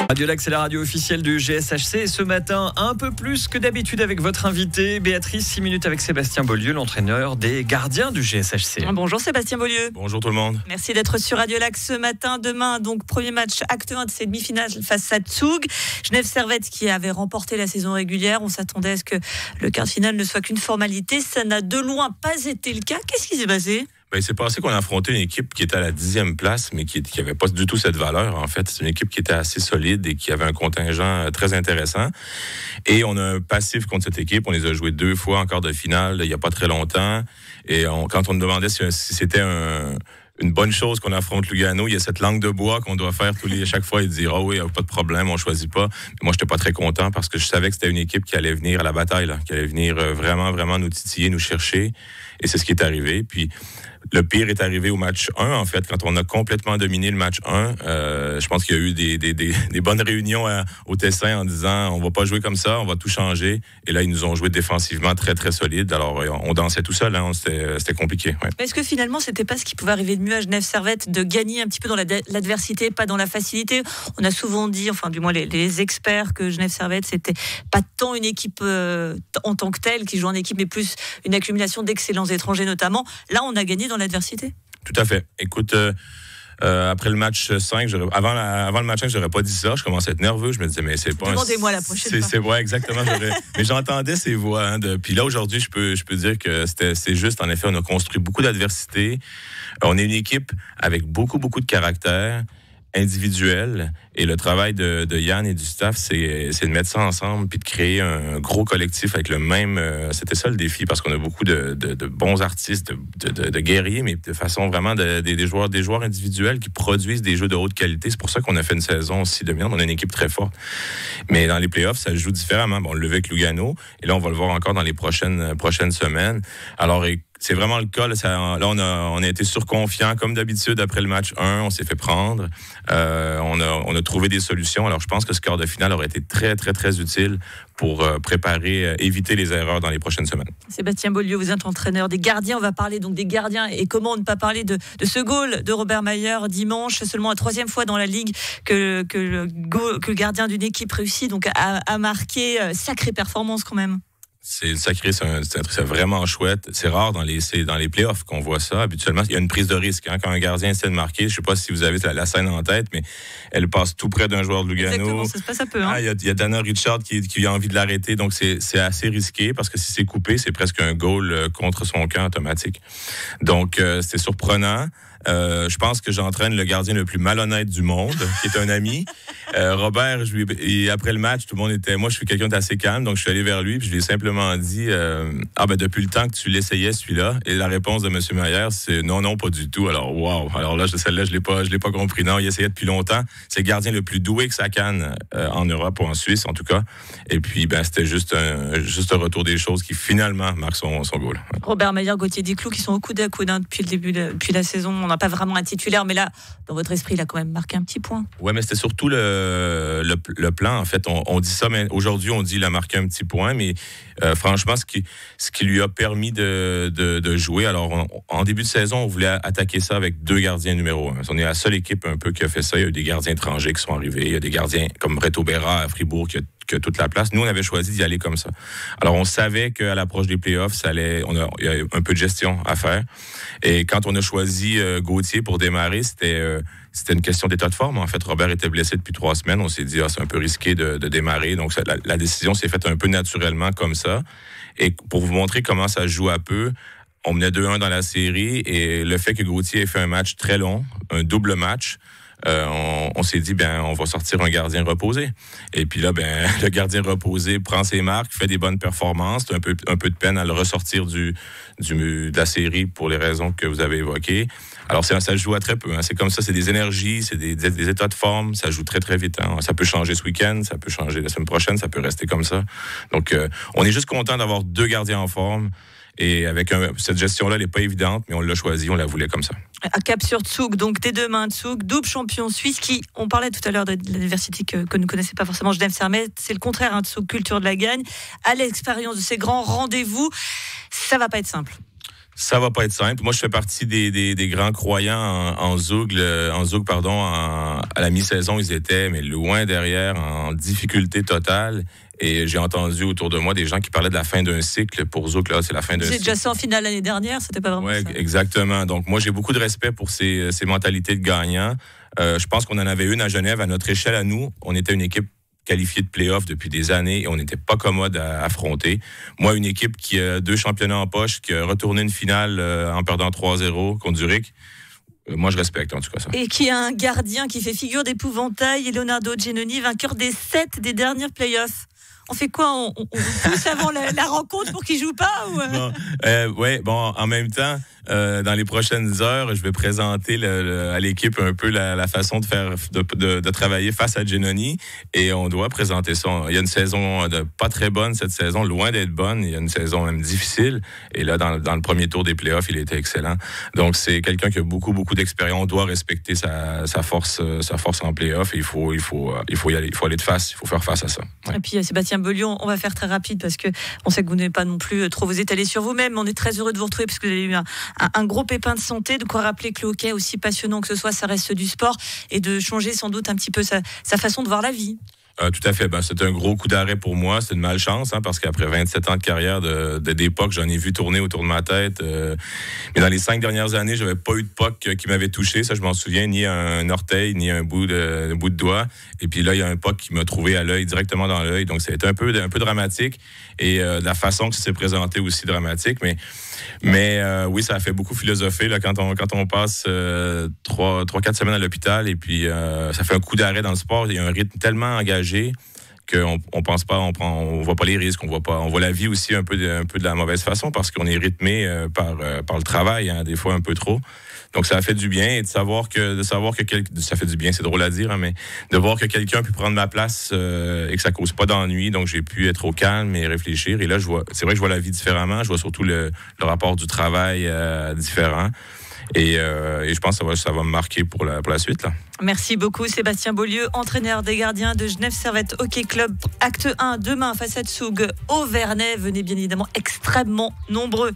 Radio Lac, c'est la radio officielle du GSHC. Et ce matin, un peu plus que d'habitude avec votre invité, Béatrice, 6 minutes avec Sébastien Beaulieu, l'entraîneur des gardiens du GSHC. Bonjour Sébastien Beaulieu. Bonjour tout le monde. Merci d'être sur Radio Lac ce matin. Demain, donc premier match, acte 1 de ces demi-finales face à Zug. Genève Servette qui avait remporté la saison régulière. On s'attendait à ce que le quart de finale ne soit qu'une formalité. Ça n'a de loin pas été le cas. Qu'est-ce qui s'est passé ? Il s'est passé qu'on a affronté une équipe qui était à la 10e place, mais qui n'avait pas du tout cette valeur, en fait. C'est une équipe qui était assez solide et qui avait un contingent très intéressant. Et on a un passif contre cette équipe. On les a joués 2 fois en quart de finale, il n'y a pas très longtemps. Et quand on nous demandait si c'était une bonne chose qu'on affronte Lugano, il y a cette langue de bois qu'on doit faire chaque fois et dire « Ah oui, pas de problème, on choisit pas ». Mais moi, j'étais pas très content parce que je savais que c'était une équipe qui allait venir à la bataille, là, qui allait venir vraiment, vraiment nous titiller, nous chercher. Et c'est ce qui est arrivé. Puis le pire est arrivé au match 1, en fait, quand on a complètement dominé le match 1. Je pense qu'il y a eu des bonnes réunions au Tessin en disant « On va pas jouer comme ça, on va tout changer ». Et là, ils nous ont joué défensivement très, très solide. Alors, on dansait tout seul, hein, c'était compliqué. Ouais. Est-ce que finalement, c'était pas ce qui pouvait arriver de mieux à Genève Servette, de gagner un petit peu dans l'adversité, pas dans la facilité ? On a souvent dit, enfin du moins les experts, que Genève Servette, c'était pas tant une équipe en tant que telle qui joue en équipe, mais plus une accumulation d'excellents étrangers notamment. Là, on a gagné dans l'adversité. Tout à fait. Écoute, après le match 5, avant le match 5, j'aurais pas dit ça. Je commençais à être nerveux. Je me disais, mais c'est pas... Demandez-moi la prochaine fois. C'est vrai, exactement. Mais j'entendais ces voix. Hein, puis là, aujourd'hui, je peux dire que c'est juste. En effet, on a construit beaucoup d'adversité. On est une équipe avec beaucoup, beaucoup de caractère individuel, et le travail de Yann et du staff, c'est de mettre ça ensemble puis de créer un gros collectif avec le même... c'était ça le défi, parce qu'on a beaucoup de bons artistes, de guerriers, mais de façon vraiment des joueurs individuels qui produisent des jeux de haute qualité. C'est pour ça qu'on a fait une saison aussi dominante. On a une équipe très forte. Mais dans les playoffs, ça se joue différemment. Bon, on le levait avec Lugano, et là, on va le voir encore dans les prochaines semaines. Alors, c'est vraiment le cas. Là, on a été surconfiants, comme d'habitude, après le match 1. On s'est fait prendre. On a trouvé des solutions. Alors, je pense que ce quart de finale aurait été très, très, très utile pour éviter les erreurs dans les prochaines semaines. Sébastien Beaulieu, vous êtes entraîneur des gardiens. On va parler donc des gardiens, et comment ne pas parler de ce goal de Robert Mayer dimanche. Seulement la 3e fois dans la Ligue que le gardien d'une équipe réussit donc à marquer. Sacrée performance quand même. C'est sacré, c'est vraiment chouette. C'est rare dans les playoffs qu'on voit ça. Habituellement, il y a une prise de risque. Hein, quand un gardien essaie de marquer, je ne sais pas si vous avez la scène en tête, mais elle passe tout près d'un joueur de Lugano. Exactement, ça se passe un peu. Hein. Il y a Dana Richard qui a envie de l'arrêter, donc c'est assez risqué, parce que si c'est coupé, c'est presque un goal contre son camp automatique. Donc, c'est surprenant. Je pense que j'entraîne le gardien le plus malhonnête du monde, qui est un ami. Robert, et après le match, tout le monde était... Moi, je suis quelqu'un d'assez calme, donc je suis allé vers lui, puis je lui ai simplement dit depuis le temps que tu l'essayais, celui-là. Et la réponse de M. Mayer, c'est non, pas du tout. Alors, wow. Alors là, celle-là, je l'ai pas compris. Non, il essayait depuis longtemps. C'est le gardien le plus doué que ça canne en Europe, ou en Suisse, en tout cas. Et puis, c'était juste un retour des choses qui, finalement, marque son goal. Ouais. Robert Mayer, Gauthier Desclous, qui sont au coude à coude depuis le début, depuis la saison. On n'a pas vraiment un titulaire, mais là, dans votre esprit, il a quand même marqué un petit point. Ouais, mais c'était surtout le plan. En fait, on dit ça, mais aujourd'hui, on dit qu'il a marqué un petit point, mais franchement, ce qui lui a permis de jouer. Alors, en début de saison, on voulait attaquer ça avec 2 gardiens numéro 1. On est la seule équipe un peu qui a fait ça. Il y a eu des gardiens étrangers qui sont arrivés. Il y a des gardiens comme Reto Berra à Fribourg qui a toute la place. Nous, on avait choisi d'y aller comme ça. Alors, on savait qu'à l'approche des playoffs, il y a un peu de gestion à faire. Et quand on a choisi Gauthier pour démarrer, c'était une question d'état de forme. En fait, Robert était blessé depuis 3 semaines. On s'est dit, c'est un peu risqué de démarrer. Donc, la décision s'est faite un peu naturellement comme ça. Et pour vous montrer comment ça se joue à peu, on menait 2-1 dans la série, et le fait que Gauthier ait fait un match très long, un double match, on s'est dit, on va sortir un gardien reposé. Et puis là, le gardien reposé prend ses marques, fait des bonnes performances. C'est un peu de peine à le ressortir de la série pour les raisons que vous avez évoquées. Alors, ça se joue à très peu. Hein. C'est comme ça, c'est des énergies, c'est des états de forme. Ça joue très, très vite. Hein. Ça peut changer ce week-end, ça peut changer la semaine prochaine, ça peut rester comme ça. Donc, on est juste content d'avoir 2 gardiens en forme. Et avec cette gestion-là, elle n'est pas évidente, mais on l'a choisi, on la voulait comme ça. À Cap sur Zug, donc dès demain, Zug, double champion suisse qui, on parlait tout à l'heure de l'adversité que ne connaissait pas forcément Genève Servette, c'est le contraire, hein, de Zug, culture de la gagne. À l'expérience de ces grands rendez-vous, ça va pas être simple. Ça va pas être simple. Moi, je fais partie des grands croyants en Zoug. À la mi-saison, ils étaient mais loin derrière, en difficulté totale. Et j'ai entendu autour de moi des gens qui parlaient de la fin d'un cycle. Pour Zoug, là, c'est la fin d'un cycle. C'est déjà ça en finale l'année dernière, c'était pas vraiment ça. Exactement. Donc, moi, j'ai beaucoup de respect pour ces mentalités de gagnants. Je pense qu'on en avait une à Genève. À notre échelle, à nous, on était une équipe qualifiée de play-off depuis des années et on n'était pas commode à affronter. Moi, une équipe qui a 2 championnats en poche, qui a retourné une finale en perdant 3-0 contre Zurich, moi, je respecte en tout cas ça. Et qui a un gardien qui fait figure d'épouvantail, Leonardo Giannoni, vainqueur des 7 des derniers play-offs. On fait quoi? On pousse avant la rencontre pour qu'il joue pas ou... En même temps, dans les prochaines heures, je vais présenter à l'équipe un peu la façon de faire de travailler face à Giannoni et on doit présenter ça. Il y a une saison pas très bonne cette saison, loin d'être bonne. Il y a une saison même difficile et là dans le premier tour des playoffs, il était excellent. Donc c'est quelqu'un qui a beaucoup d'expérience. On doit respecter sa force en playoffs et il faut y aller, il faut aller de face, il faut faire face à ça. Ouais. Et puis Sébastien Beaulieu, on va faire très rapide parce que on sait que vous n'avez pas non plus trop vous étaler sur vous-même. On est très heureux de vous retrouver parce que vous avez eu un gros pépin de santé, de quoi rappeler que le hockey, aussi passionnant que ce soit, ça reste du sport et de changer sans doute un petit peu sa façon de voir la vie. Tout à fait. C'est un gros coup d'arrêt pour moi. C'est une malchance, parce qu'après 27 ans de carrière d'époque, j'en ai vu tourner autour de ma tête. Mais dans les 5 dernières années, j'avais pas eu de puck qui m'avait touché. Ça, je m'en souviens, ni un orteil, ni un bout de doigt. Et puis là, il y a un puck qui m'a trouvé à l'œil, directement dans l'œil. Donc, ça a été un peu dramatique. Et la façon que ça s'est présenté aussi dramatique. Mais oui, ça a fait beaucoup philosopher là, quand on passe 3-4 semaines à l'hôpital. Et puis, ça fait un coup d'arrêt dans le sport. Il y a un rythme tellement engagé qu'on pense pas, on voit pas les risques, on voit la vie aussi un peu de la mauvaise façon parce qu'on est rythmé par le travail, des fois un peu trop. Donc ça a fait du bien et de savoir que ça fait du bien, c'est drôle à dire, mais de voir que quelqu'un a pu prendre ma place et que ça cause pas d'ennui, donc j'ai pu être au calme et réfléchir. Et là, c'est vrai que je vois la vie différemment, je vois surtout le rapport du travail différent. Et je pense que ça va me marquer pour la suite. Là. Merci beaucoup Sébastien Beaulieu, entraîneur des gardiens de Genève Servette Hockey Club. Acte 1, demain face à Zoug au Vernet. Venez bien évidemment extrêmement nombreux.